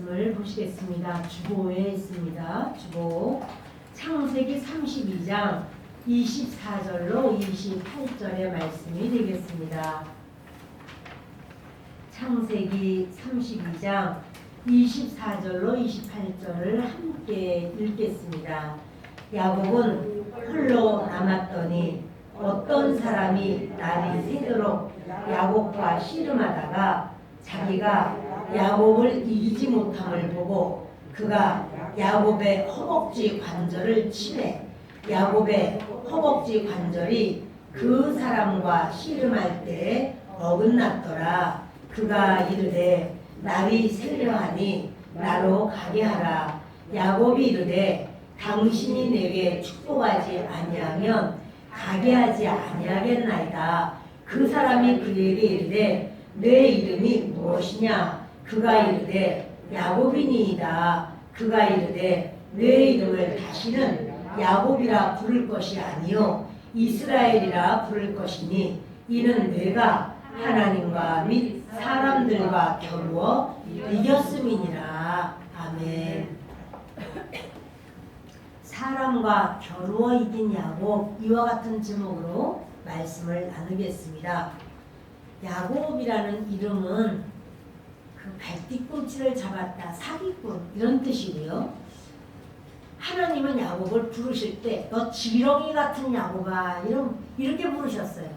말씀을 보시겠습니다. 주보에 있습니다. 주보 창세기 32장 24절로 28절의 말씀이 되겠습니다. 창세기 32장 24절로 28절을 함께 읽겠습니다. 야곱은 홀로 남았더니 어떤 사람이 날이 새도록 야곱과 씨름하다가 자기가 야곱을 이기지 못함을 보고 그가 야곱의 허벅지 관절을 치매 야곱의 허벅지 관절이 그 사람과 씨름할 때 어긋났더라. 그가 이르되 날이 새려하니 나로 가게 하라. 야곱이 이르되 당신이 내게 축복하지 아니하면 가게 하지 아니하겠나이다. 그 사람이 그에게 이르되 내 이름이 무엇이냐? 그가 이르되 야곱이니이다. 그가 이르되 내 이름을 다시는 야곱이라 부를 것이 아니요 이스라엘이라 부를 것이니 이는 내가 하나님과 및 사람들과 겨루어 이겼음이니라. 아멘. 사람과 겨루어 이긴 야곱, 이와 같은 제목으로 말씀을 나누겠습니다. 야곱이라는 이름은 그 발뒤꿈치를 잡았다, 사기꾼 이런 뜻이고요. 하나님은 야곱을 부르실 때 너 지렁이 같은 야곱아 이렇게 부르셨어요.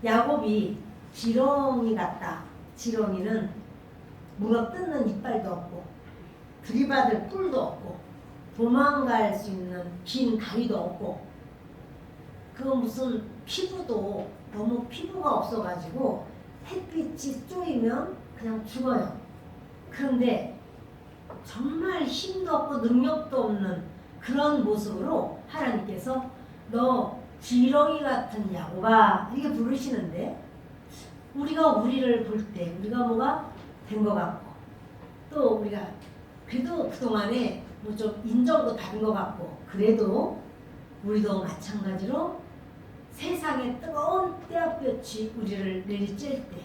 야곱이 지렁이 같다. 지렁이는 물어뜯는 이빨도 없고 들이받을 뿔도 없고 도망갈 수 있는 긴 다리도 없고 그 무슨 피부도 너무 피부가 없어가지고 햇빛이 쪼이면 그냥 죽어요. 그런데 정말 힘도 없고 능력도 없는 그런 모습으로 하나님께서 너 지렁이 같은 야곱아 이렇게 부르시는데 우리가 우리를 볼 때 우리가 뭐가 된 것 같고 또 우리가 그래도 그동안에 뭐 좀 인정도 받은 것 같고 그래도 우리도 마찬가지로 세상의 뜨거운 떼약볕이 우리를 내리쬐을 때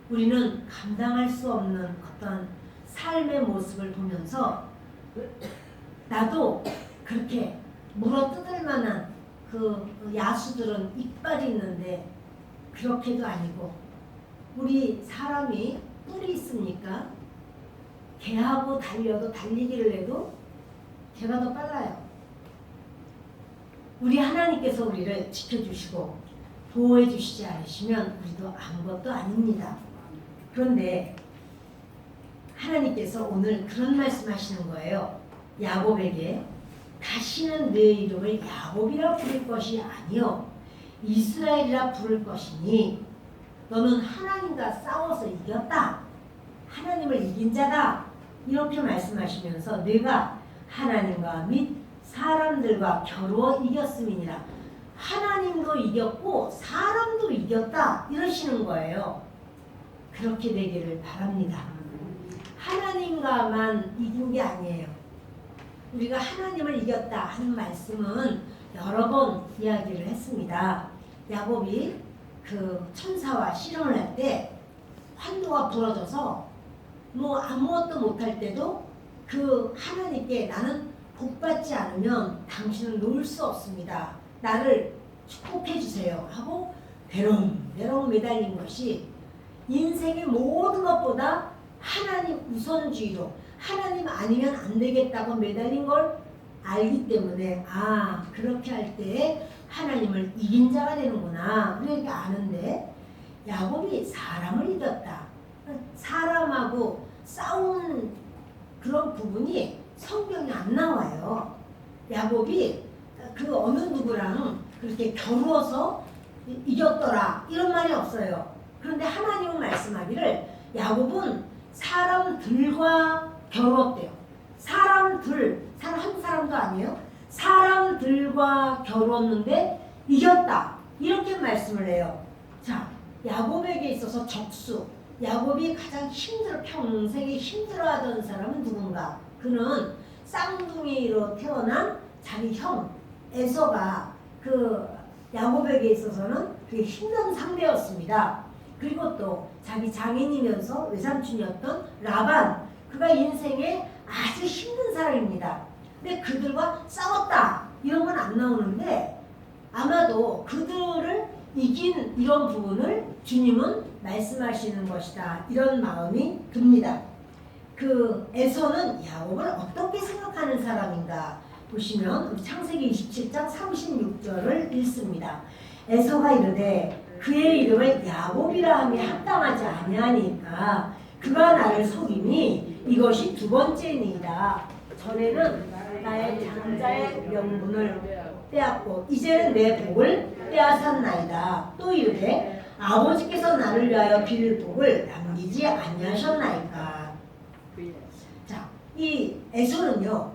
우리는 감당할 수 없는 어떤 삶의 모습을 보면서 나도 그렇게 물어뜯을 만한 그 야수들은 이빨이 있는데 그렇게도 아니고 우리 사람이 뿔이 있으니까 개하고 달려도 달리기를 해도 개가 더 빨라요. 우리 하나님께서 우리를 지켜주시고 보호해 주시지 않으시면 우리도 아무것도 아닙니다. 그런데 하나님께서 오늘 그런 말씀하시는 거예요. 야곱에게 다시는 내 이름을 야곱이라 부를 것이 아니요 이스라엘이라 부를 것이니 너는 하나님과 싸워서 이겼다. 하나님을 이긴 자다. 이렇게 말씀하시면서 내가 하나님과 및 사람들과 겨루어 이겼음이니라. 하나님도 이겼고 사람도 이겼다. 이러시는 거예요. 그렇게 되기를 바랍니다. 하나님과만 이긴 게 아니에요. 우리가 하나님을 이겼다 하는 말씀은 여러 번 이야기를 했습니다. 야곱이 그 천사와 씨름을 할 때 환도가 부러져서 뭐 아무것도 못할 때도 그 하나님께 나는 복받지 않으면 당신을 놓을 수 없습니다. 나를 축복해 주세요 하고 대롱대롱 매달린 것이 인생의 모든 것보다 하나님 우선주의로 하나님 아니면 안 되겠다고 매달린 걸 알기 때문에 그렇게 할 때 하나님을 이긴 자가 되는구나 이렇게 아는데 야곱이 사람을 이겼다. 사람하고 싸운 그런 부분이 성경에 안 나와요. 야곱이 그 어느 누구랑 그렇게 겨루어서 이겼더라 이런 말이 없어요. 그런데 하나님은 말씀하기를 야곱은 사람들과 겨루었대요. 사람들, 한 사람도 아니에요. 사람들과 겨루었는데 이겼다. 이렇게 말씀을 해요. 자, 야곱에게 있어서 적수. 야곱이 가장 평생에 힘들어하던 사람은 누군가? 그는 쌍둥이로 태어난 자기 형 에서가 그 야곱에게 있어서는 되게 힘든 상대였습니다. 그리고 또 자기 장인이면서 외삼촌이었던 라반, 그가 인생에 아주 힘든 사람입니다. 근데 그들과 싸웠다 이런 건 안 나오는데 아마도 그들을 이긴 이런 부분을 주님은 말씀하시는 것이다 이런 마음이 듭니다. 그 에서는 야곱을 어떻게 생각하는 사람인가 보시면 우리 창세기 27장 36절을 읽습니다. 에서가 이르되 그의 이름을 야곱이라 함이 합당하지 아니하니까 그가 나를 속임이 이것이 두 번째니이다. 전에는 나의 장자의 명분을 빼앗고 이제는 내 복을 빼앗았나이다. 또 이르되 아버지께서 나를 위하여 빌 복을 남기지 아니하셨나이까. 자, 이 에서는요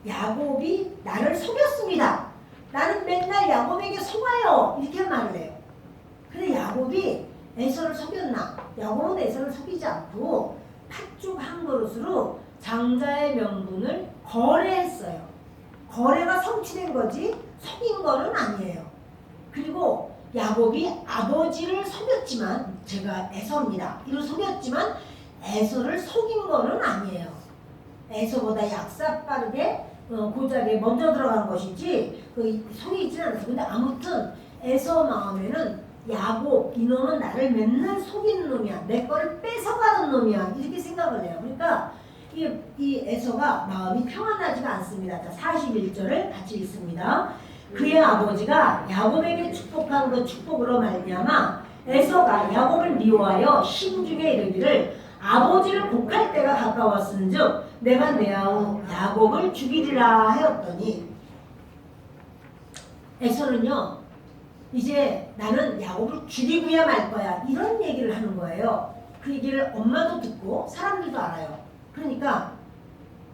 야곱이 나를 속였습니다. 나는 맨날 야곱에게 속아요 이렇게 말을 해요. 근데 야곱이 에서를 속였나? 야곱은 에서를 속이지 않고 팥죽 한 그릇으로 장자의 명분을 거래했어요. 거래가 성취된 거지 속인 거는 아니에요. 그리고 야곱이 아버지를 속였지만 제가 에서입니다. 이를 속였지만 에서를 속인 거는 아니에요. 에서보다 약삭빠르게 고작에 먼저 들어간 것이지 속이지는 않았어요. 근데 아무튼 에서 마음에는 야곱 이놈은 나를 맨날 속이는 놈이야. 내 거를 뺏어가는 놈이야. 이렇게 생각을 해요. 그러니까 이 에서가 마음이 평안하지가 않습니다. 자, 41절을 같이 읽습니다. 그의 아버지가 야곱에게 축복한 그 축복으로 말미암아 에서가 야곱을 미워하여 심중에 이르기를 아버지를 곡할 때가 가까웠은즉 내가 내 아우 야곱을 죽이리라 하였더니 에서는요 이제 나는 야곱을 죽이고야 말 거야 이런 얘기를 하는 거예요. 그 얘기를 엄마도 듣고 사람들도 알아요. 그러니까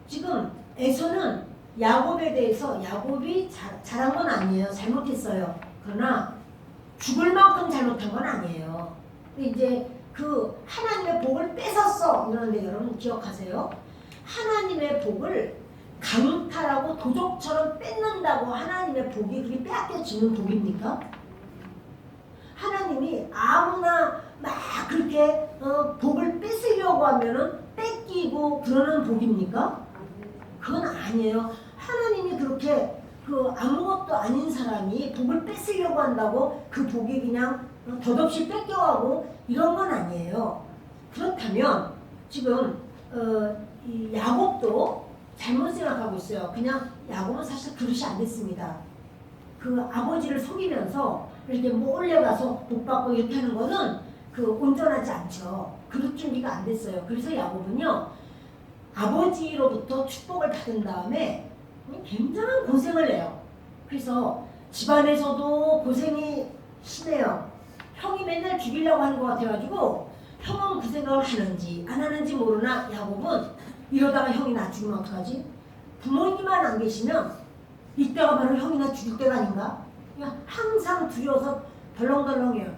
지금 에서는 야곱에 대해서 야곱이 잘한 건 아니에요. 잘못했어요. 그러나 죽을 만큼 잘못한 건 아니에요. 근데 이제 그 하나님의 복을 뺏었어 이러는데 여러분 기억하세요. 하나님의 복을 강탈하고 도적처럼 뺏는다고 하나님의 복이 그렇게 빼앗겨지는 복입니까? 하나님이 아무나 막 그렇게 복을 뺏으려고 하면은 뺏기고 그러는 복입니까? 그건 아니에요. 하나님이 그렇게 아무것도 아닌 사람이 복을 뺏으려고 한다고 그 복이 그냥 덧없이 뺏겨가고 이런 건 아니에요. 그렇다면 지금 이 야곱도 잘못 생각하고 있어요. 그냥 야곱은 사실 그릇이 안 됐습니다. 그 아버지를 속이면서 이렇게 몰래 가서 복 받고 이렇게 하는 거는 온전하지 않죠. 그릇 준비가 안 됐어요. 그래서 야곱은요 아버지로부터 축복을 받은 다음에 굉장한 고생을 해요. 그래서 집안에서도 고생이 심해요. 형이 맨날 죽이려고 하는 것 같아가지고 형은 그 생각을 하는지 안 하는지 모르나 야곱은 이러다가 형이 나 죽으면 어떡하지? 부모님만 안 계시면 이때가 바로 형이 나 죽일 때가 아닌가? 항상 두려워서 덜렁덜렁해요.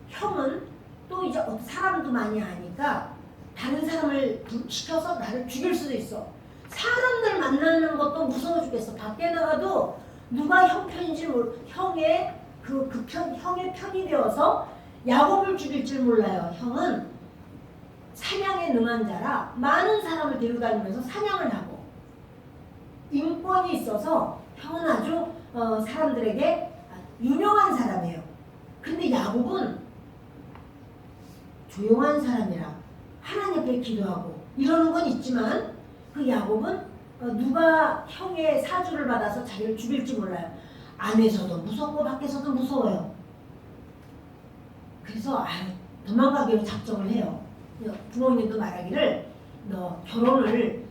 형은 또 이제 사람도 많이 아니까 다른 사람을 시켜서 나를 죽일 수도 있어. 사람들 만나는 것도 무서워 죽겠어. 밖에 나가도 누가 형 편인지 형의 형의 편이 되어서 야곱을 죽일 줄 몰라요. 형은 사냥에 능한 자라 많은 사람을 데리고 다니면서 사냥을 하고 인권이 있어서 형은 아주 사람들에게 유명한 사람이에요. 근데 야곱은 조용한 사람이라 하나님 앞에 기도하고 이러는 건 있지만 그 야곱은 누가 형의 사주를 받아서 자기를 죽일지 몰라요. 안에서도 무섭고 밖에서도 무서워요. 그래서 도망가기로 작정을 해요. 부모님도 말하기를 너 결혼을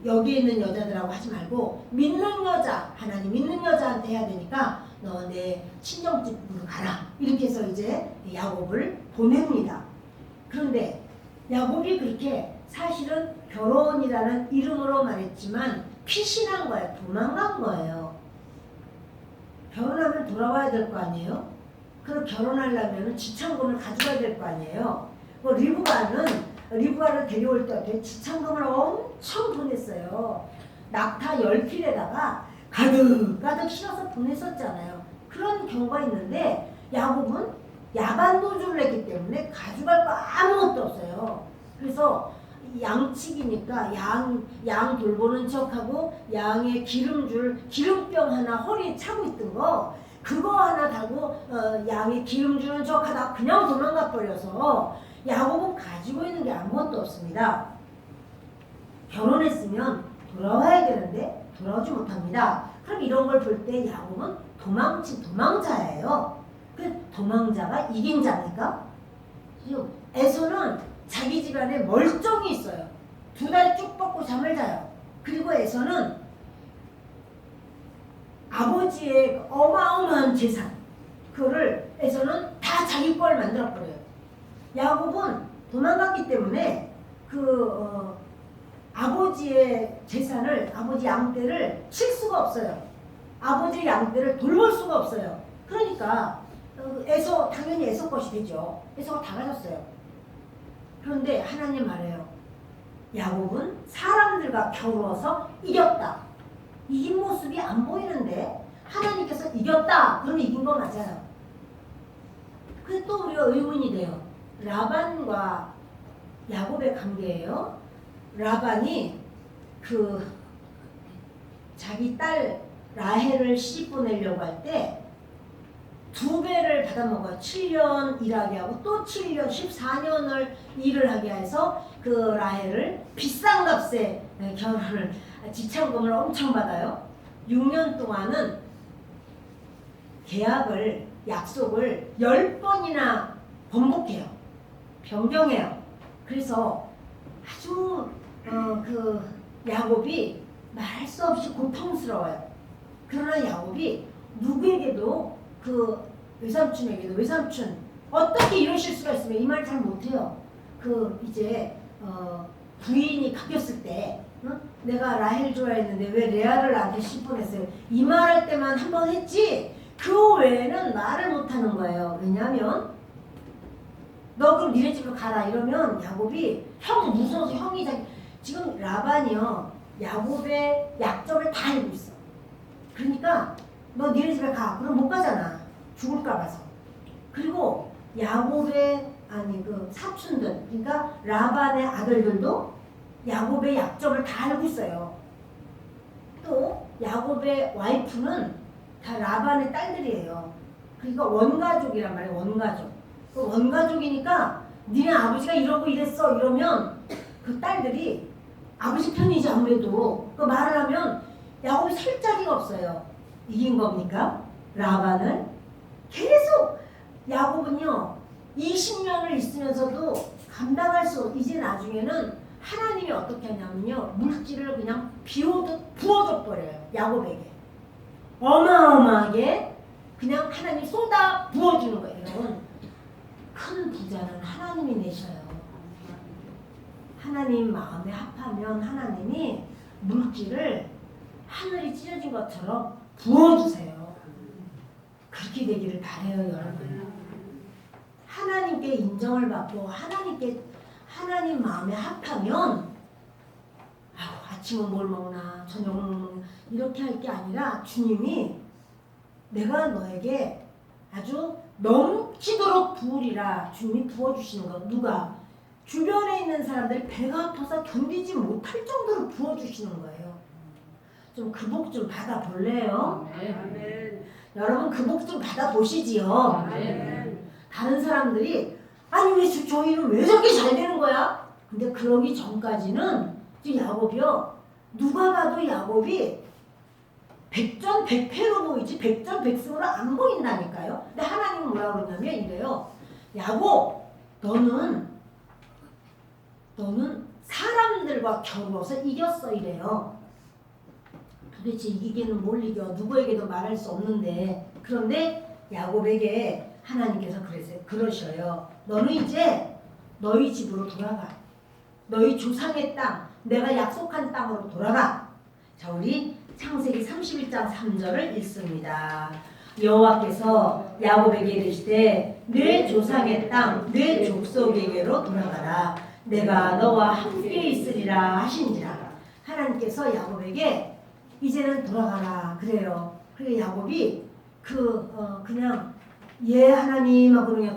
여기 있는 여자들하고 하지 말고 믿는 여자, 하나님 믿는 여자한테 해야 되니까 너 내 친정집으로 가라. 이렇게 해서 이제 야곱을 보냅니다. 그런데 야곱이 그렇게 사실은 결혼이라는 이름으로 말했지만 피신한 거예요. 도망간 거예요. 결혼하면 돌아와야 될 거 아니에요? 그럼 결혼하려면 지참금을 가져가야 될 거 아니에요? 리브가를 데려올 때 어떻게 지참금을 엄청 보냈어요. 낙타 10필에다가 가득 실어서 보냈었잖아요. 그런 경우가 있는데 야곱은 야반 도주를 했기 때문에 가져갈 거 아무것도 없어요. 그래서 양치기니까 양 돌보는 척하고 양의 기름병 하나 허리에 차고 있던 거 그거 하나 달고 양의 기름 주는 척하다 그냥 도망가 버려서 야곱은 가지고 있는 게 아무것도 없습니다. 결혼했으면 돌아와야 되는데 돌아오지 못합니다. 그럼 이런 걸 볼 때 야곱은 도망자예요. 그 도망자가 이긴 자입니까? 에서는 자기 집안에 멀쩡히 있어요. 두 다리 쭉 뻗고 잠을 자요. 그리고 에서는 아버지의 어마어마한 재산 그거를 에서는 다 자기 걸 만들어버려요. 야곱은 도망갔기 때문에 아버지의 재산을 아버지 양떼를 칠 수가 없어요. 아버지의 양떼를 돌볼 수가 없어요. 그러니까 에서 당연히 에서 것이 되죠. 에서가 다 가졌어요. 그런데 하나님 말해요. 야곱은 사람들과 겨루어서 이겼다. 이긴 모습이 안 보이는데 하나님께서 이겼다. 그러면 이긴 거 맞아요. 근데 또 우리가 의문이 돼요. 라반과 야곱의 관계예요. 라반이 자기 딸 라헬을 시집 보내려고 할 때 2배를 받아먹어요. 7년 일하게 하고 또 7년 14년을 일을 하게 해서 그 라헬을 비싼 값에 결혼을 지참금을 엄청 받아요. 6년 동안은 약속을 10번이나 번복해요. 변경해요. 그래서 아주 야곱이 말할 수 없이 고통스러워요. 그러나 야곱이 누구에게도 외삼촌 어떻게 이러실 수가 있으면 이 말 잘 못해요. 이제 부인이 바뀌었을 때 내가 라헬 좋아했는데 왜 레아를 나한테 씹어냈어요. 이 말할 때만 한 번 했지 그 외에는 말을 못하는 거예요. 왜냐하면 너 그럼 니네 집으로 가라 이러면 야곱이 형 무서워서 형이 지금 라반이요 야곱의 약점을 다 알고 있어. 그러니까 너 니네 집에 가. 그럼 못 가잖아. 죽을까 봐서. 그리고 야곱의 사촌들 그러니까 라반의 아들들도 야곱의 약점을 다 알고 있어요. 또 야곱의 와이프는 다 라반의 딸들이에요. 그러니까 원가족이란 말이에요. 원가족이니까 니네 아버지가 이러고 이랬어 이러면 그 딸들이 아버지 편이지 아무래도 그 말을 하면 야곱이 설 자리가 없어요. 이긴 겁니까? 라반을 계속 야곱은요 20년을 있으면서도 감당할 수 이제 나중에는 하나님이 어떻게 하냐면요 물질을 그냥 비오듯 부어줘 버려요. 야곱에게 어마어마하게 그냥 하나님 쏟아 부어주는 거예요. 여러분 큰 부자는 하나님이 내셔요. 하나님 마음에 합하면 하나님이 물질을 하늘이 찢어진 것처럼 부어주세요. 그렇게 되기를 바라요, 여러분. 하나님께 인정을 받고 하나님 마음에 합하면 아침은 뭘 먹나 저녁은 뭘 먹나 이렇게 할 게 아니라 주님이 내가 너에게 아주 넘치도록 부으리라. 주님이 부어주시는 거. 누가? 주변에 있는 사람들이 배가 아파서 견디지 못할 정도로 부어주시는 거예요. 좀 그 복 좀 받아볼래요? 아멘. 여러분 그 복 좀 받아보시지요. 아멘. 다른 사람들이 아니 왜 저희는 왜 저렇게 잘 되는 거야? 근데 그러기 전까지는 지금 야곱이요. 누가 봐도 야곱이 백전백패로 보이지 백전백승으로 안 보인다니까요. 근데 하나님은 뭐라고 그러냐면 이래요. 야곱 너는 사람들과 겨루어서 이겼어 이래요. 도대체 이기기는 뭘 이겨? 누구에게도 말할 수 없는데. 그런데 야곱에게 하나님께서 그러셔요. 너는 이제 너희 집으로 돌아가. 너희 조상의 땅, 내가 약속한 땅으로 돌아가. 자, 우리 창세기 31장 3절을 읽습니다. 여호와께서 야곱에게 이르시되 내 조상의 땅, 내 족속에게로 돌아가라. 내가 너와 함께 있으리라 하신지라. 하나님께서 야곱에게 이제는 돌아가라 그래요. 그리고 야곱이 그냥 예 하나님하고 그냥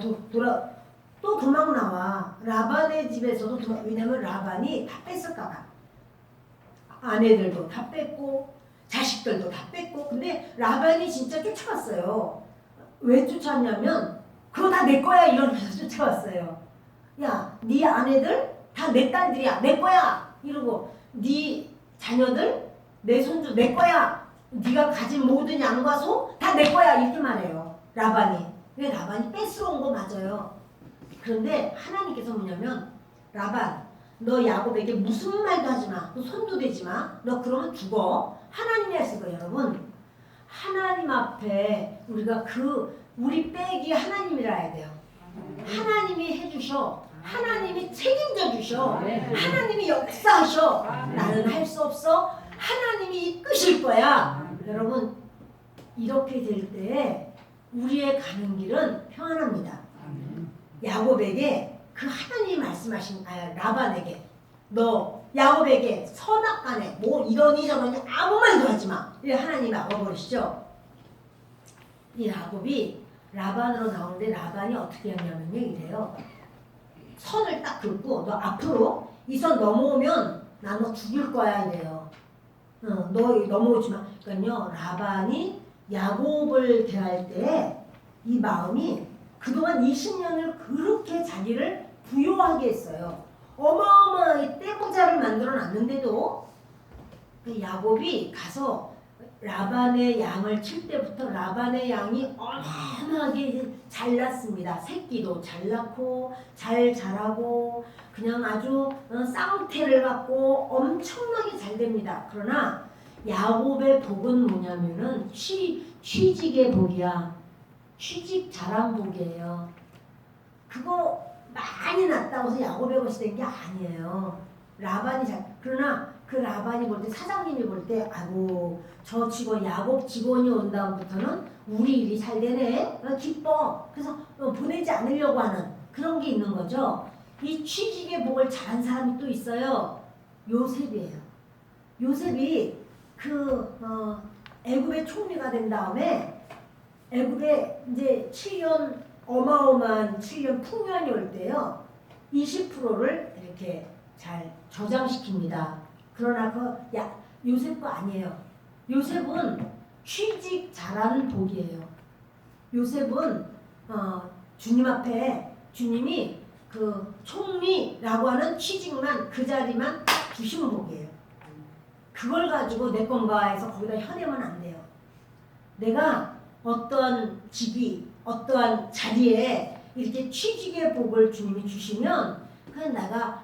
또 도망 나와. 라반의 집에서도 왜냐면 라반이 다 뺐을까봐. 아내들도 다 뺐고 자식들도 다 뺐고. 근데 라반이 진짜 쫓아갔어요. 왜 쫓아왔냐면 그거 다 내 거야 이러면서 쫓아왔어요. 야, 네 아내들 다 내 딸들이야, 내 거야 이러고, 네 자녀들, 내 손주 내 거야, 네가 가진 모든 양과 소 다 내 거야 이렇게 말해요. 라반이. 왜 라반이 뺏어온 거 맞아요. 그런데 하나님께서 뭐냐면 라반, 너 야곱에게 무슨 말도 하지 마, 너 손도 대지 마, 너 그러면 죽어. 하나님이 하신 거예요, 여러분. 하나님 앞에 우리가 우리 백이 하나님이라 해야 돼요. 하나님이 해주셔. 하나님이 책임져 주셔. 하나님이 역사하셔. 나는 할 수 없어. 하나님이 이끄실 거야. 여러분, 이렇게 될 때 우리의 가는 길은 평안합니다. 야곱에게 그 하나님이 말씀하신 라반에게 너 야곱에게 선악간에 뭐 이러니 저러니 아무 말도 하지 마. 이 하나님이 막아버리시죠. 이 야곱이 라반으로 나오는데 라반이 어떻게 하냐면요, 이래요. 선을 딱 긋고 너 앞으로 이 선 넘어오면 나 너 죽일 거야 이래요. 너 넘어오지 마. 그러니까요, 라반이 야곱을 대할 때 이 마음이 그동안 20년을 그렇게 자기를 부요하게 했어요. 어마어마하게 떼부자를 만들어 놨는데도 그 야곱이 가서 라반의 양을 칠 때부터 라반의 양이 어마어마하게 잘 났습니다. 새끼도 잘 낳고 잘 자라고 그냥 아주 쌍태를 갖고 엄청나게 잘 됩니다. 그러나 야곱의 복은 뭐냐면은 취직의 복이야. 취직 자랑 복이에요. 그거 많이 났다고 해서 야곱의 것이 된 게 아니에요. 그러나 그 라반이 볼 때, 사장님이 볼 때, 아이고 저 직원, 야곱 직원이 온 다음부터는 우리 일이 잘 되네, 기뻐. 그래서 보내지 않으려고 하는 그런 게 있는 거죠. 이 취직의 복을 잘한 사람이 또 있어요. 요셉이에요. 요셉이 애굽의 총리가 된 다음에 애굽에 이제 7년 어마어마한 7년 풍년이 올 때요, 20%를 이렇게 잘 저장시킵니다. 그러나 요셉 거 아니에요. 요셉은 취직 잘하는 복이에요. 요셉은 주님 앞에 주님이 그 총리라고 하는 취직만, 그 자리만 딱 주시면 복이에요. 그걸 가지고 내 건가 해서 거기다 현행은 안 돼요. 내가 어떠한 직위, 어떠한 자리에 이렇게 취직의 복을 주님이 주시면 그냥 내가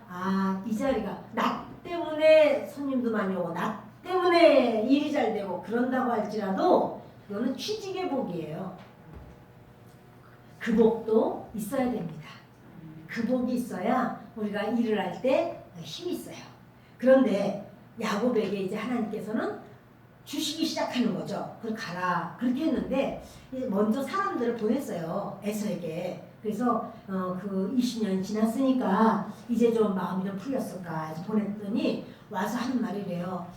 이 자리가 나 때문에 손님도 많이 오고 나 때문에 일이 잘 되고 그런다고 할지라도 이거는 취직의 복이에요. 그 복도 있어야 됩니다. 그 복이 있어야 우리가 일을 할 때 힘이 있어요. 그런데 야곱에게 이제 하나님께서는 주시기 시작하는 거죠. 그걸 가라 그렇게 했는데 먼저 사람들을 보냈어요, 에서에게. 그래서 그 20년이 지났으니까 이제 좀 마음이 좀 풀렸을까 해서 보냈더니 와서 하는 말이래요.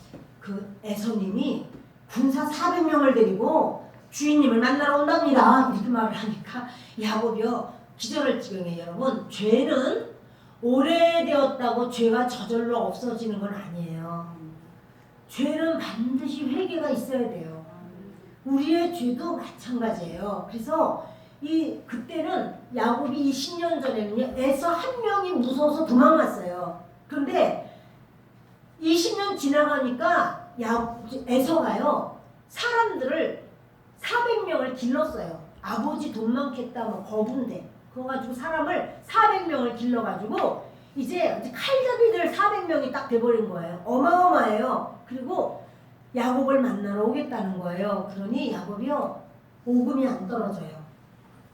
그 에서님이 군사 400명을 데리고 주인님을 만나러 온답니다. 이렇게 말을 하니까 야곱이요 기절할 지경에, 여러분, 죄는 오래되었다고 죄가 저절로 없어지는 건 아니에요. 죄는 반드시 회개가 있어야 돼요. 우리의 죄도 마찬가지예요. 그래서 그때는 야곱이 20년 전에는요, 에서 한 명이 무서워서 도망갔어요. 그런데 20년 지나가니까 에서가요 사람들을 400명을 길렀어요. 아버지 돈 많겠다 뭐 거부인데 그거 가지고 사람을 400명을 길러가지고 이제 칼잡이들 400명이 딱 돼버린 거예요. 어마어마해요. 그리고 야곱을 만나러 오겠다는 거예요. 그러니 야곱이요 오금이 안 떨어져요.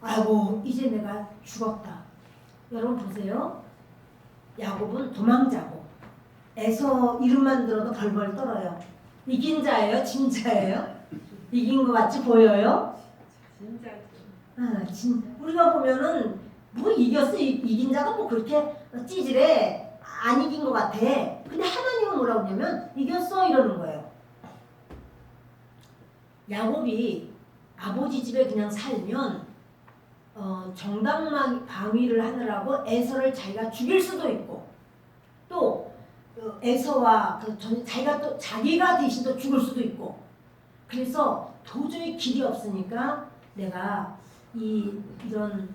아이고 이제 내가 죽었다. 여러분 보세요. 야곱은 도망자고 에서 이름만 들어도 벌벌 떨어요. 이긴 자예요? 진 자예요? 이긴 것 같이 보여요? 우리가 보면은 뭐 이겼어? 이긴 자가 뭐 그렇게 찌질해? 안 이긴 것 같아. 근데 하나님은 뭐라고 하냐면 이겼어 이러는 거예요. 야곱이 아버지 집에 그냥 살면 정당 방위를 하느라고 에서를 자기가 죽일 수도 있고 또 에서와 자기가 또 자기가 대신 또 죽을 수도 있고 그래서 도저히 길이 없으니까 내가 이런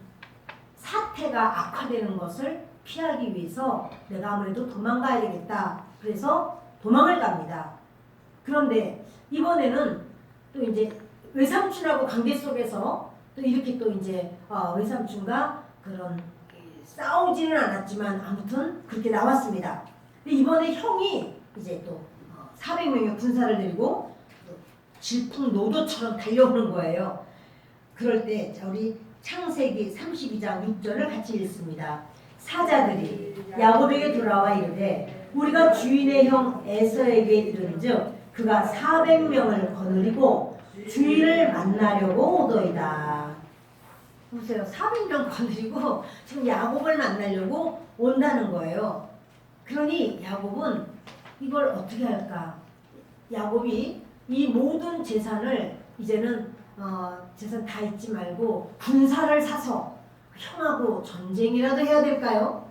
사태가 악화되는 것을 피하기 위해서 내가 아무래도 도망가야 되겠다. 그래서 도망을 갑니다. 그런데 이번에는 또 이제 외삼촌하고 관계 속에서 또 이렇게 또 이제 외삼촌과 그런 싸우지는 않았지만 아무튼 그렇게 나왔습니다. 근데 이번에 형이 이제 또 400명의 군사를 데리고 질풍노도처럼 달려오는 거예요. 그럴 때 우리 창세기 32장 6절을 같이 읽습니다. 사자들이 야곱에게 돌아와 이르되 우리가 주인의 형 에서에게 이른즉 그가 400명을 거느리고 주인을 만나려고 오더이다. 보세요. 400명 거느리고 지금 야곱을 만나려고 온다는 거예요. 그러니 야곱은 이걸 어떻게 할까? 야곱이 이 모든 재산을 이제는 재산 다 잊지 말고 군사를 사서 형하고 전쟁이라도 해야 될까요?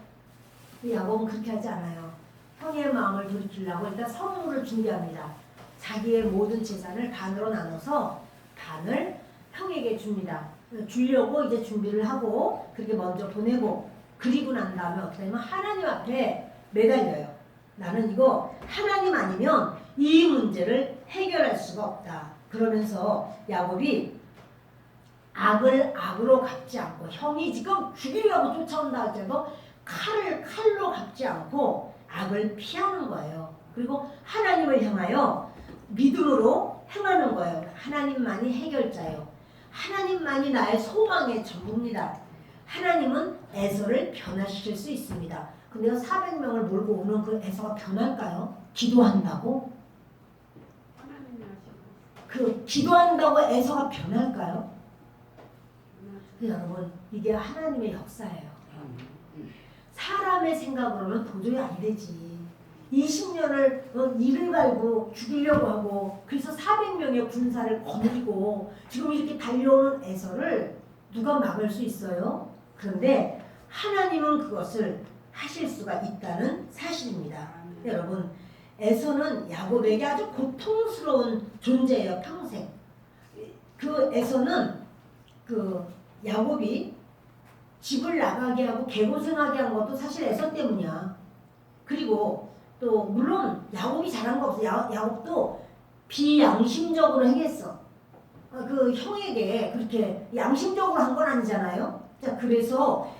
야곱은 그렇게 하지 않아요. 형의 마음을 돌이키려고 일단 선물을 준비합니다. 자기의 모든 재산을 반으로 나눠서 반을 형에게 줍니다. 주려고 이제 준비를 하고 그렇게 먼저 보내고 그리고 난 다음에 어떻게 하냐면 하나님 앞에 매달려요. 나는 이거 하나님 아니면 이 문제를 해결할 수가 없다. 그러면서 야곱이 악을 악으로 갚지 않고 형이 지금 죽이려고 쫓아온다 할때도 칼로 갚지 않고 악을 피하는 거예요. 그리고 하나님을 향하여 믿음으로 행하는 거예요. 하나님만이 해결자예요. 하나님만이 나의 소망의 전부입니다. 하나님은 에서를 변화시킬 수 있습니다. 근데 400명을 몰고 오는 그 에서가 변할까요? 기도한다고? 그 기도한다고 에서가 변할까요? 여러분 이게 하나님의 역사예요. 사람의 생각으로는 도저히 안 되지. 20년을 이를 갈고 죽이려고 하고 그래서 400명의 군사를 거느리고 지금 이렇게 달려오는 에서를 누가 막을 수 있어요? 그런데 하나님은 그것을 하실 수가 있다는 사실입니다. 여러분 에서는 야곱에게 아주 고통스러운 존재예요. 평생. 그 에서는 그 야곱이 집을 나가게 하고 개고생하게 한 것도 사실 에서 때문이야. 그리고 또 물론 야곱이 잘한 거 없어. 야곱도 비양심적으로 행했어. 그 형에게 그렇게 양심적으로 한 건 아니잖아요. 자, 그래서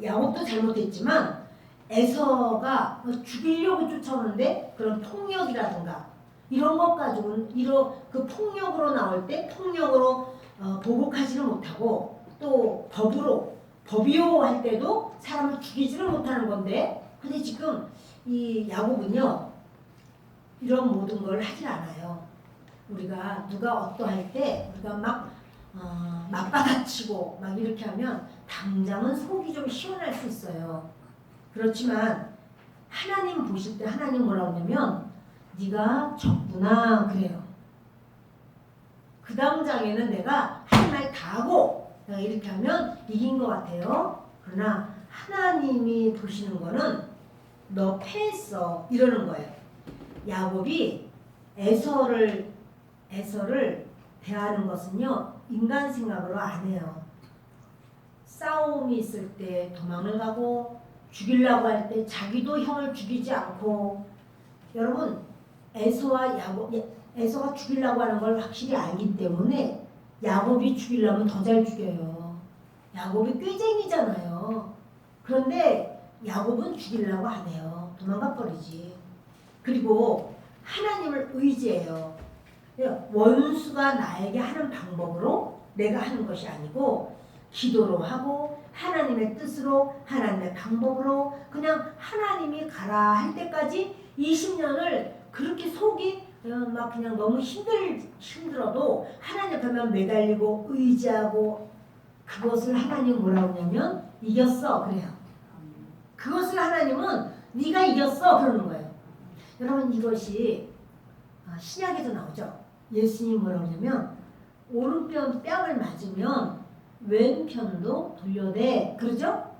야곱도 잘못했지만 에서가 죽이려고 쫓아오는데 그런 폭력이라든가 이런 것 가지고는 그 폭력으로 나올 때 폭력으로 보복하지는 못하고 또 법이요 할 때도 사람을 죽이지는 못하는 건데 근데 지금 이 야곱은요 이런 모든 걸 하질 않아요. 우리가 누가 어떠할 때 우리가 막 맞받아치고 막 이렇게 하면 당장은 속이 좀 시원할 수 있어요. 그렇지만 하나님 보실 때 하나님 뭐라고 하냐면 네가 졌구나 그래요. 그 당장에는 내가 할 말 다 하고 내가 이렇게 하면 이긴 것 같아요. 그러나 하나님이 보시는 거는 너 패했어 이러는 거예요. 야곱이 에서를 대하는 것은요 인간 생각으로 안 해요. 싸움이 있을 때 도망을 가고 죽이려고 할 때 자기도 형을 죽이지 않고 여러분 에서가 죽이려고 하는 걸 확실히 알기 때문에 야곱이 죽이려면 더 잘 죽여요. 야곱이 꾀쟁이잖아요. 그런데 야곱은 죽이려고 안 해요. 도망가 버리지. 그리고 하나님을 의지해요. 원수가 나에게 하는 방법으로 내가 하는 것이 아니고 기도로 하고 하나님의 뜻으로 하나님의 방법으로 그냥 하나님이 가라 할 때까지 20년을 그렇게 속이 막 그냥 너무 힘들어도 하나님 앞에만 매달리고 의지하고 그것을 하나님 뭐라고 하냐면 이겼어 그래요. 그것을 하나님은 네가 이겼어 그러는 거예요. 여러분 이것이 신약에도 나오죠. 예수님이 뭐라고 하냐면 오른뺨을 맞으면 왼편도 돌려대. 그러죠?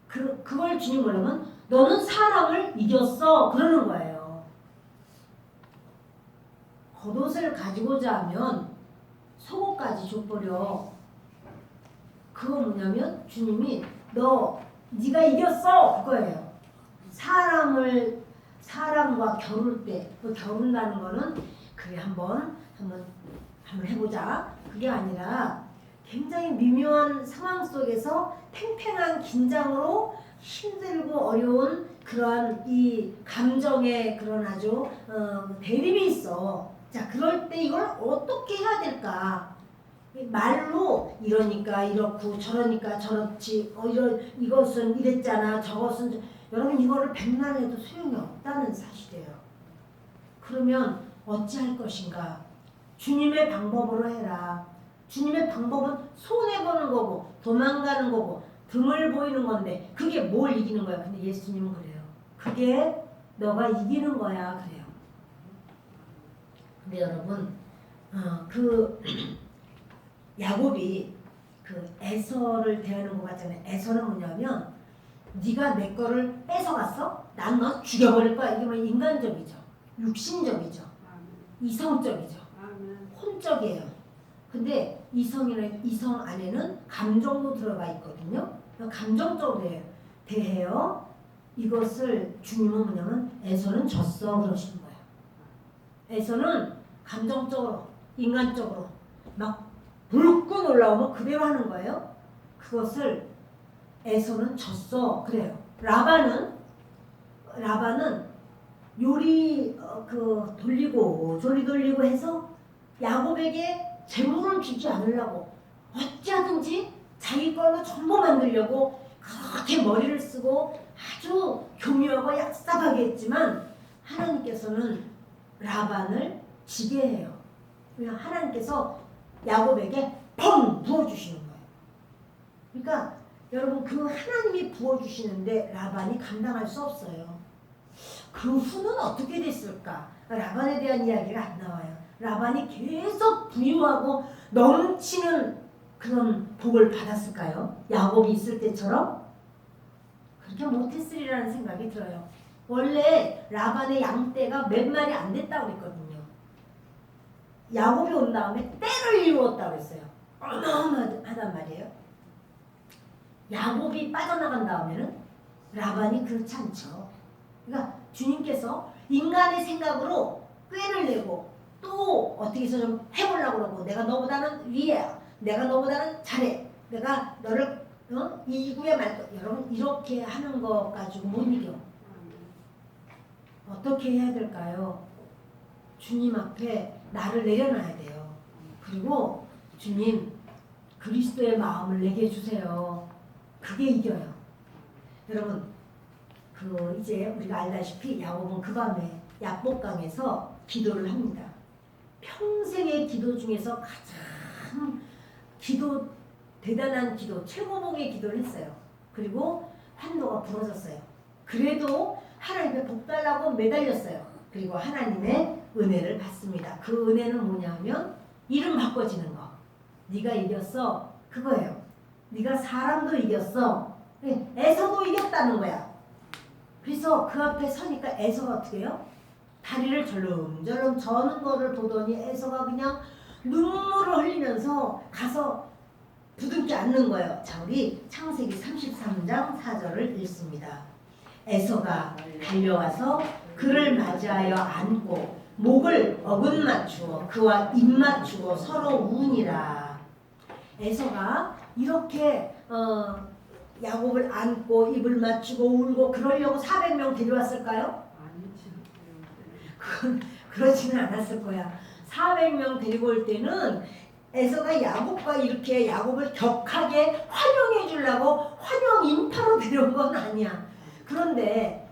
그걸 주님 뭐냐면 너는 사람을 이겼어. 그러는 거예요. 겉옷을 가지고자 하면 속옷까지 줘버려. 그거 뭐냐면 주님이 네가 이겼어. 그거예요. 사람과 겨룰 때, 그 겨룬다는 거는 그래 한번 해보자. 그게 아니라 굉장히 미묘한 상황 속에서 팽팽한 긴장으로 힘들고 어려운 그러한 이 감정의 그런 아주 대립이 있어. 자, 그럴 때 이걸 어떻게 해야 될까? 말로 이러니까 이렇고 저러니까 저렇지. 이것은 이랬잖아. 저것은 여러분 이거를 백난해도 소용이 없다는 사실이에요. 그러면 어찌할 것인가? 주님의 방법으로 해라. 주님의 방법은 손해보는 거고 도망가는 거고 등을 보이는 건데 그게 뭘 이기는 거야? 근데 예수님은 그래요. 그게 너가 이기는 거야. 그래요. 근데 여러분 야곱이 그 에서를 대하는 것 같잖아요. 에서는 뭐냐면 네가 내 거를 뺏어갔어? 난 너 죽여버릴 거야. 이게 뭐 인간적이죠. 육신적이죠. 이성적이죠. 혼적이에요. 근데 이성 안에는 감정도 들어가 있거든요. 감정적으로 대해요. 이것을 주님은 뭐냐면 에서는 졌어 그러시는 거예요. 에서는 감정적으로 인간적으로 막 불끈 올라오면 그대로 하는 거예요. 그것을 에서는 졌어 그래요. 라반은 요리 돌리고 해서 야곱에게 재물을 주지 않으려고 어찌하든지 자기 걸로 전부 만들려고 그렇게 머리를 쓰고 아주 교묘하고 얍삽하게 했지만 하나님께서는 라반을 지게 해요. 그냥 하나님께서 야곱에게 펑 부어주시는 거예요. 그러니까 여러분 그 하나님이 부어주시는데 라반이 감당할 수 없어요. 그 후는 어떻게 됐을까? 라반에 대한 이야기가 안 나와요. 라반이 계속 부유하고 넘치는 그런 복을 받았을까요? 야곱이 있을 때처럼? 그렇게 못했으리라는 생각이 들어요. 원래 라반의 양떼가 몇 마리 안 됐다고 그랬거든요. 야곱이 온 다음에 떼를 이루었다고 했어요. 어마어마하단 말이에요. 야곱이 빠져나간 다음에는 라반이 그렇지 않죠. 그러니까 주님께서 인간의 생각으로 꾀를 내고 또 어떻게 해서 좀 해보려고 그러고 내가 너보다는 위에야. 내가 너보다는 잘해. 내가 너를 이기구에 말 거. 여러분 이렇게 하는 거 가지고 못 이겨. 어떻게 해야 될까요? 주님 앞에 나를 내려놔야 돼요. 그리고 주님 그리스도의 마음을 내게 해주세요. 그게 이겨요. 여러분 이제 우리가 알다시피 야곱은 그 밤에 야복강에서 기도를 합니다. 평생의 기도 중에서 가장 대단한 기도, 최고봉의 기도를 했어요. 그리고 환도가 부러졌어요. 그래도 하나님의 복 달라고 매달렸어요. 그리고 하나님의 은혜를 받습니다. 그 은혜는 뭐냐면 이름 바꿔지는 거. 네가 이겼어. 그거예요. 네가 사람도 이겼어. 에서도 이겼다는 거야. 그래서 그 앞에 서니까 에서가 어떻게 해요? 다리를 절름절름 저는 거를 보더니 에서가 그냥 눈물을 흘리면서 가서 부둥켜 앉는 거예요. 자, 우리 창세기 33장 4절을 읽습니다. 에서가 달려와서 그를 맞이하여 안고 목을 어긋 맞추어 그와 입 맞추고 서로 우니라. 에서가 이렇게 야곱을 안고 입을 맞추고 울고 그러려고 400명 데려왔을까요? 그러지는 않았을 거야. 400명 데리고 올 때는 에서가 야곱과 이렇게 야곱을 격하게 환영해 주려고 환영 인파로 데려온 건 아니야. 그런데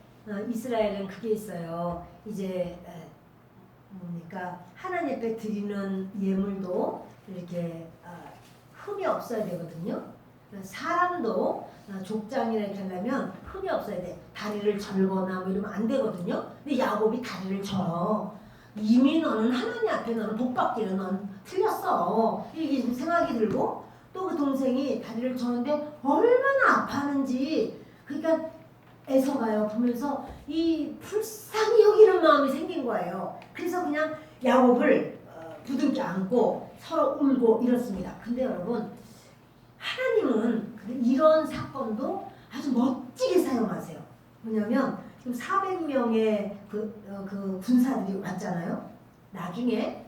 이스라엘은 그게 있어요. 이제 뭡니까? 하나님 앞에 드리는 예물도 이렇게 흠이 없어야 되거든요. 사람도 족장이라 이렇게 하려면 흠이 없어야 돼. 다리를 절거나 뭐 이러면 안 되거든요. 근데 야곱이 다리를 절어. 이미 너는 하나님 앞에 너는 복 받기는 넌 틀렸어. 이게 생각이 들고 또 그 동생이 다리를 저는데 얼마나 아파하는지 그러니까 에서가요 보면서 이 불쌍히 여기는 마음이 생긴 거예요. 그래서 그냥 야곱을 부둥켜 안고 서로 울고 이렇습니다. 근데 여러분 하나님은 이런 사건도 아주 멋지게 사용하세요. 뭐냐면 지금 400명의 그 군사들이 왔잖아요. 나중에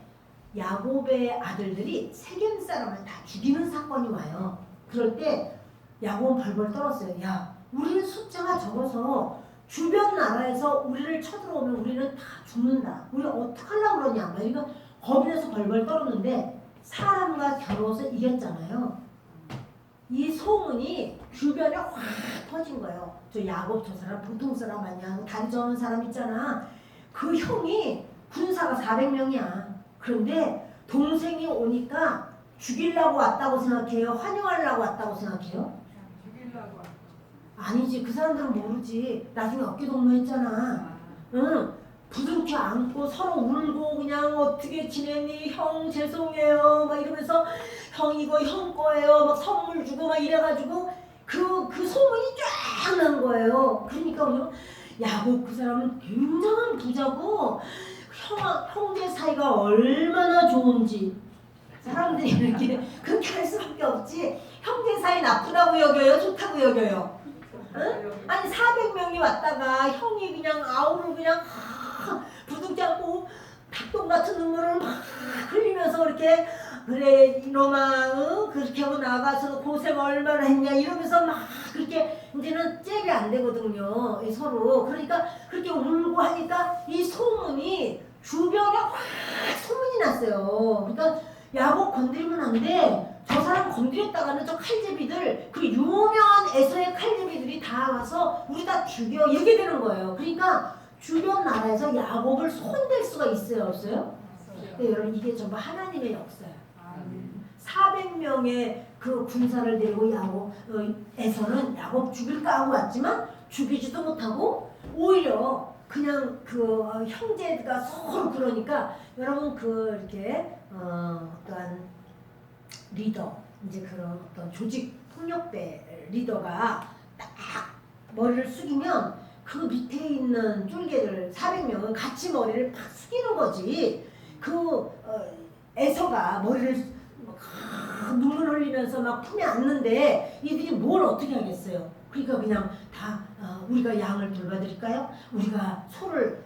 야곱의 아들들이 세겜 사람을 다 죽이는 사건이 와요. 그럴 때 야곱은 벌벌 떨었어요. 야, 우리는 숫자가 적어서 주변 나라에서 우리를 쳐들어오면 우리는 다 죽는다. 우리 어떡하려고 그러냐. 막 이거 겁이 나서 벌벌 떨었는데 사람과 겨루어서 이겼잖아요. 이 소문이 주변에 확 퍼진 거예요. 저 야곱 저 사람 보통 사람 아니야. 다리 저는 사람 있잖아. 그 형이 군사가 400명이야. 그런데 동생이 오니까 죽이려고 왔다고 생각해요? 환영하려고 왔다고 생각해요? 죽이려고 왔다. 아니지. 그 사람들은 모르지. 나중에 어깨동무했잖아. 응. 부둥켜 안고 서로 울고 그냥 어떻게 지내니? 형 죄송해요. 막 이러면서 형 이거 형 거예요. 막 선물 주고 막 이래가지고 그 소문이 쫙 난 거예요. 그러니까 그냥 야곱 그 사람은 굉장한 부자고 형제 사이가 얼마나 좋은지 사람들이 이렇게 그렇게 할 수밖에 없지. 형제 사이 나쁘다고 여겨요? 좋다고 여겨요? 응? 아니 400명이 왔다가 형이 그냥 아우를 그냥 부둥켜 안고 닭똥 같은 눈물을 막 흘리면서 이렇게 그래 이놈아 그렇게 하고 나가서 고생 얼마나 했냐 이러면서 막 그렇게 이제는 잽이 안 되거든요 서로. 그러니까 그렇게 울고 하니까 이 소문이 주변에 확 소문이 났어요. 그러니까 야곱 건드리면 안 돼. 저 사람 건드렸다가는 저 칼제비들 그 유명한 에서의 칼제비들이 다 와서 우리 다 죽여 이렇게 되는 거예요. 그러니까 주변 나라에서 야곱을 손댈 수가 있어요 없어요? 네, 여러분 이게 전부 하나님의 역사예요. 400명의 그 군사를 데리고 야곱에서는 야곱 죽일까 하고 왔지만 죽이지도 못하고 오히려 그냥 그 형제가 서로 그러니까 여러분 그 이렇게 어떠한 리더 이제 그런 어떤 조직 폭력배 리더가 딱 머리를 숙이면 그 밑에 있는 쫄개들 400명은 같이 머리를 팍 숙이는 거지. 그 에서가 머리를 눈물 흘리면서 막 품에 안는데 이들이 뭘 어떻게 하겠어요. 그러니까 그냥 다 우리가 양을 돌봐드릴까요? 우리가 소를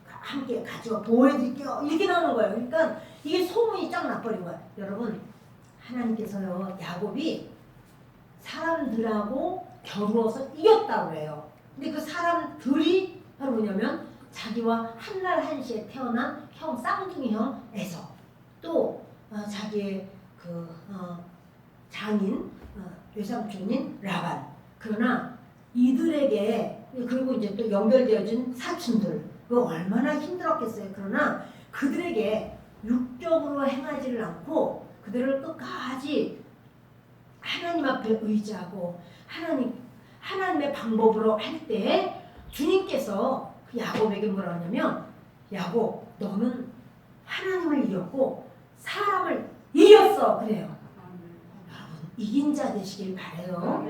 함께 가지고 보호해드릴게요. 이렇게 나오는 거예요. 그러니까 이게 소문이 쫙 나버린 거예요. 여러분 하나님께서요 야곱이 사람들하고 겨루어서 이겼다고 해요. 근데 그 사람들이 바로 뭐냐면 자기와 한날 한시에 태어난 형 쌍둥이 형 에서 또 자기의 그 장인 외삼촌인 라반. 그러나 이들에게 그리고 이제 또 연결되어진 사촌들 그 얼마나 힘들었겠어요. 그러나 그들에게 육적으로 행하지를 않고 그들을 끝까지 하나님 앞에 의지하고 하나님의 방법으로 할 때 주님께서 그 야곱에게 뭐라 하냐면 야곱 너는 하나님을 이겼고 사람을 이겼어 그래요. 여러분 이긴 자 되시길 바래요.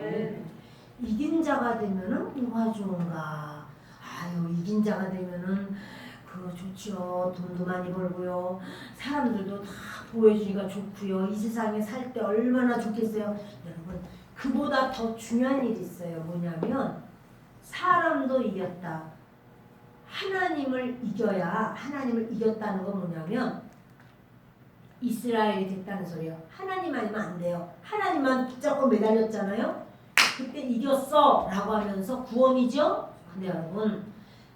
이긴 자가 되면은 뭐가 좋은가? 아유 이긴 자가 되면은 그 좋지요. 돈도 많이 벌고요. 사람들도 다 보호해주니까 좋고요. 이 세상에 살 때 얼마나 좋겠어요. 여러분 그보다 더 중요한 일이 있어요. 뭐냐면 사람도 이겼다. 하나님을 이겨야 하나님을 이겼다는 건 뭐냐면 이스라엘이 됐다는 소리예요. 하나님 아니면 안 돼요. 하나님만 붙잡고 매달렸잖아요. 그때 이겼어 라고 하면서 구원이죠. 근데 여러분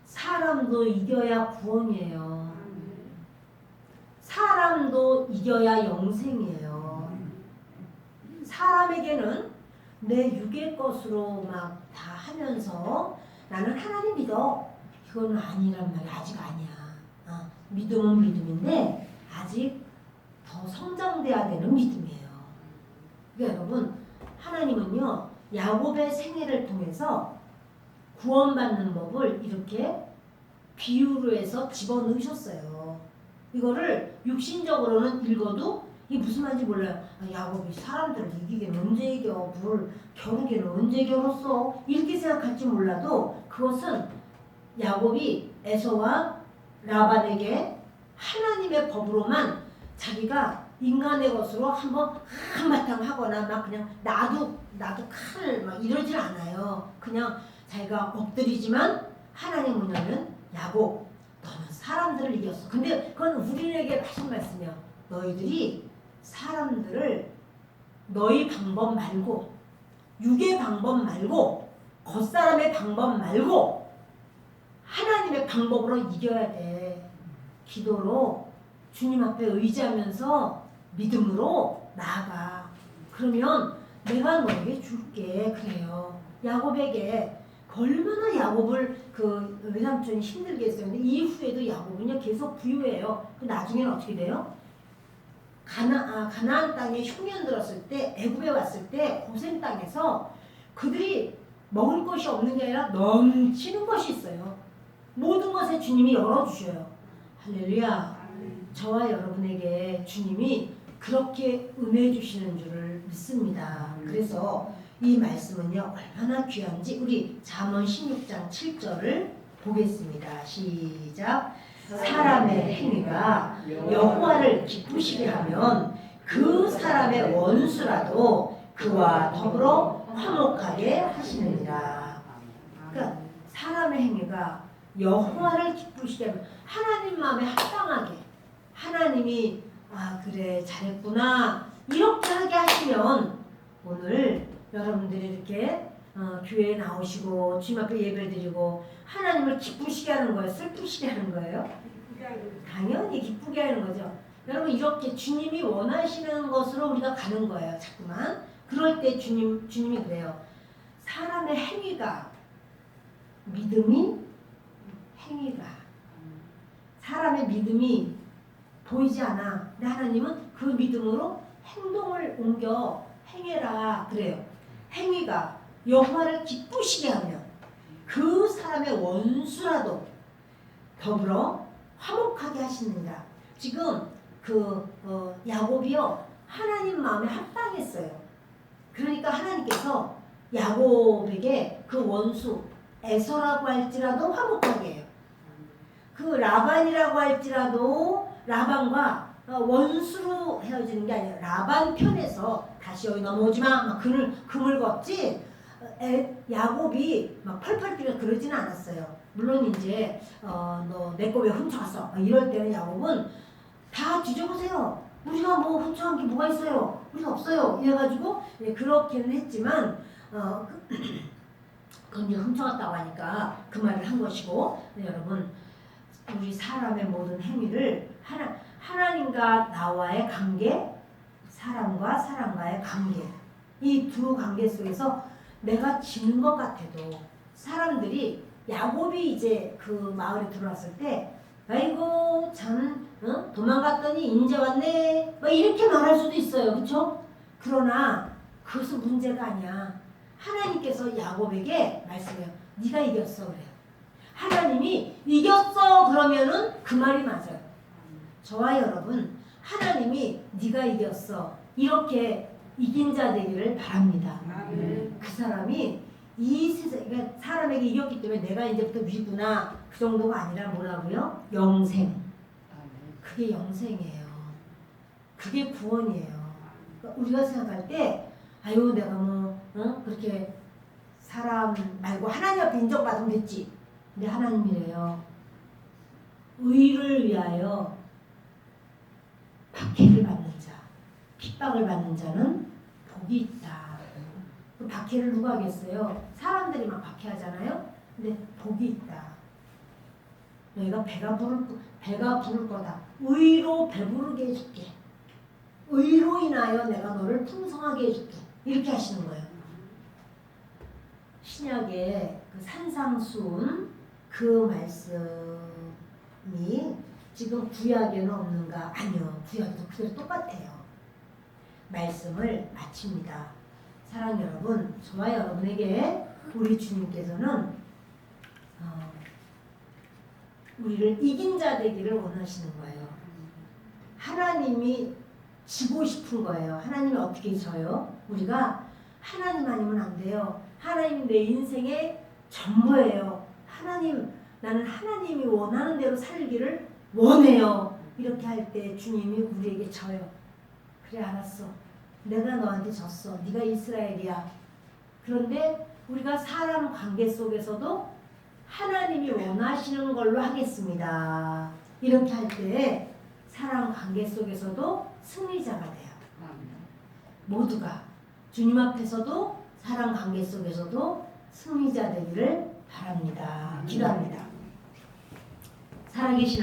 사람도 이겨야 구원이에요. 사람도 이겨야 영생이에요. 사람에게는 내 육의 것으로 막 다 하면서 나는 하나님 믿어. 이건 아니란 말이야. 아직 아니야. 믿음은 믿음인데 아직 더 성장돼야 되는 믿음이에요. 그러니까 여러분 하나님은요 야곱의 생애를 통해서 구원받는 법을 이렇게 비유로 해서 집어넣으셨어요. 이거를 육신적으로는 읽어도 이게 무슨 말인지 몰라요. 야곱이 사람들을 이기기는 언제 이겨? 뭘 겨루기는 언제 겨뤘어? 이렇게 생각할지 몰라도 그것은 야곱이 에서와 라반에게 하나님의 법으로만 자기가 인간의 것으로 한번 한바탕 하거나 막 그냥 나도 칼을 막 이러질 않아요. 그냥 자기가 엎드리지만 하나님 뭐냐면 야곱 너는 사람들을 이겼어. 근데 그건 우리에게 하신 말씀이야. 너희들이 사람들을 너희 방법 말고 육의 방법 말고 겉사람의 방법 말고 하나님의 방법으로 이겨야 돼. 기도로 주님 앞에 의지하면서 믿음으로 나아가. 그러면 내가 너에게 줄게. 그래요. 야곱에게 얼마나 야곱을 그 외삼촌이 힘들게 했어요. 근데 이후에도 야곱은요 계속 부유해요. 그 나중에는 어떻게 돼요? 가나안 땅에 흉년 들었을 때 애굽에 왔을 때 고센 땅에서 그들이 먹을 것이 없는 게 아니라 넘치는 것이 있어요. 모든 것에 주님이 열어주셔요. 할렐루야. 저와 여러분에게 주님이 그렇게 은혜 주시는 줄을 믿습니다. 그래서 이 말씀은요 얼마나 귀한지 우리 잠언 16장 7절을 보겠습니다. 시작. 사람의 행위가 여호와를 기쁘시게 하면 그 사람의 원수라도 그와 더불어 화목하게 하시느니라. 그러니까 사람의 행위가 여호와를 기쁘시게 하면 하나님 마음에 합당하게 하나님이 그래 잘했구나 이렇게 하게 하시면 오늘 여러분들이 이렇게 교회에 나오시고 주님 앞에 예배드리고 하나님을 기쁘시게 하는 거예요? 슬프시게 하는 거예요? 당연히 기쁘게 하는 거죠. 여러분 이렇게 주님이 원하시는 것으로 우리가 가는 거예요. 자꾸만 그럴 때 주님이 그래요. 사람의 행위가 믿음이 행위가 사람의 믿음이 보이지 않아. 근데 하나님은 그 믿음으로 행동을 옮겨 행해라 그래요. 행위가 여호와를 기쁘시게 하면 그 사람의 원수라도 더불어 화목하게 하시느니라. 지금 야곱이요 하나님 마음에 합당했어요. 그러니까 하나님께서 야곱에게 그 원수 에서라고 할지라도 화목하게 해요. 그 라반이라고 할지라도 라반과 원수로 헤어지는 게 아니라 라반 편에서 다시 여기 넘어오지마 막 금을 걷지 야곱이 막 펄펄 뛰며 그러지는 않았어요. 물론 이제 너 내 거 왜 훔쳐갔어 이럴 때는 야곱은 다 뒤져보세요. 우리가 뭐 훔쳐간 게 뭐가 있어요? 우리가 없어요. 이래가지고 그렇게는 했지만 그건 이제 훔쳐갔다고 하니까 그 말을 한 것이고 여러분 우리 사람의 모든 행위를 하나님과 나와의 관계, 사람과 사람과의 관계 이 두 관계 속에서 내가 지는 것 같아도 사람들이 야곱이 이제 그 마을에 들어왔을 때 아이고 참 도망갔더니 이제 왔네 뭐 이렇게 말할 수도 있어요. 그렇죠? 그러나 그것은 문제가 아니야. 하나님께서 야곱에게 말씀해요. 네가 이겼어 그래요. 하나님이 이겼어 그러면은 그 말이 맞아요. 저와 여러분 하나님이 네가 이겼어 이렇게 이긴 자 되기를 바랍니다. 그 사람이 이 세상 그러니까 사람에게 이겼기 때문에 내가 이제부터 위구나 그 정도가 아니라 뭐라고요? 영생. 그게 영생이에요. 그게 구원이에요. 그러니까 우리가 생각할 때 아유 내가 뭐 그렇게 사람 말고 하나님 앞에 인정받으면 됐지. 근데 하나님이래요. 의를 위하여 박해를 받는 자, 핍박을 받는 자는 복이 있다. 그 박해를 누가 하겠어요? 사람들이 막 박해하잖아요. 근데 복이 있다. 너희가 배가 부를 거다. 의로 배부르게 해줄게. 의로 인하여 내가 너를 풍성하게 해줄게. 이렇게 하시는 거예요. 신약의 그 산상수훈 그 말씀이 지금 구약에는 없는가? 아니요. 구약에도 그대로 똑같아요. 말씀을 마칩니다. 사랑 여러분, 저와 여러분에게 우리 주님께서는 우리를 이긴 자 되기를 원하시는 거예요. 하나님이 지고 싶은 거예요. 하나님이 어떻게 져요? 우리가 하나님 아니면 안 돼요. 하나님이 내 인생의 전부예요. 하나님, 나는 하나님이 원하는 대로 살기를 원해요. 이렇게 할 때 주님이 우리에게 져요. 그래, 알았어. 내가 너한테 졌어. 네가 이스라엘이야. 그런데 우리가 사람 관계 속에서도 하나님이 원하시는 걸로 하겠습니다. 이렇게 할 때 사람 관계 속에서도 승리자가 돼요. 모두가 주님 앞에서도 사람 관계 속에서도 승리자 되기를 바랍니다. 기도합니다. 살아계신